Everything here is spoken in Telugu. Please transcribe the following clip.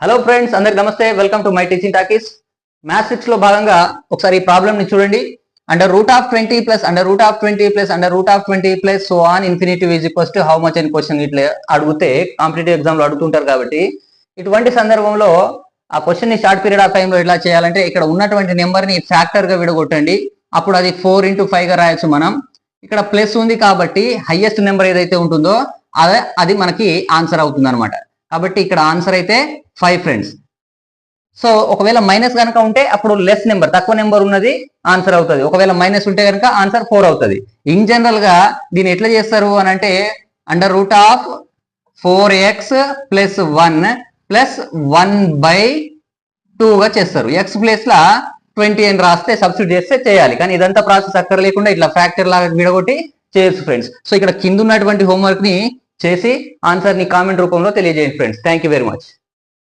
హలో ఫ్రెండ్స్, అందరికి నమస్తే. Welcome to my teaching talkies. Maths 6 లో భాగంగా ఒకసారి ఈ ప్రాబ్లమ్ ని చూడండి. Under root of 20 plus under root of 20 plus under root of 20 plus so on infinity is equals to how much అని క్వశ్చన్ ఇట్లా అడిగితే కాంపిటేటివ్ ఎగ్జామ్ లో అడుగుతుంటారు. కాబట్టి ఇటువంటి సందర్భంలో ఆ క్వశ్చన్ ని షార్ట్ పీరియడ్ ఆఫ్ టైంలో ఎలా చేయాలంటే, ఇక్కడ ఉన్నటువంటి నెంబర్ ని ఫ్యాక్టర్ గా విడగొట్టండి. అప్పుడు అది 4 into 5 గా రాయొచ్చు. మనం ఇక్కడ ప్లస్ ఉంది కాబట్టి హైయెస్ట్ నెంబర్ ఏదైతే ఉంటుందో అది మనకి ఆన్సర్ అవుతుంది అనమాట. కాబట్టి ఇక్కడ ఆన్సర్ అయితే 5 ఫ్రెండ్స్. సో ఒకవేళ మైనస్ కనుక ఉంటే అప్పుడు లెస్ నెంబర్, తక్కువ నెంబర్ ఉన్నది ఆన్సర్ అవుతుంది. ఒకవేళ మైనస్ ఉంటే కనుక ఆన్సర్ 4 అవుతుంది. ఇన్ జనరల్ గా దీన్ని ఎట్లా చేస్తారు అని అంటే, under root of 4x plus 1 plus 1/2 గా చేస్తారు. ఎక్స్ ప్లేస్ లా 20 అని రాస్తే సబ్స్టిట్యూట్ చేస్తే చేయాలి. కానీ ఇదంతా ప్రాసెస్ అక్కర లేకుండా ఇట్లా ఫ్యాక్టర్ లాగా విడగొట్టి చేయొచ్చు ఫ్రెండ్స్. సో ఇక్కడ కింద ఉన్నటువంటి హోంవర్క్ ని చేసి ఆన్సర్ ని కామెంట్ రూపంలో తెలియజేయండి friends. Thank you very much.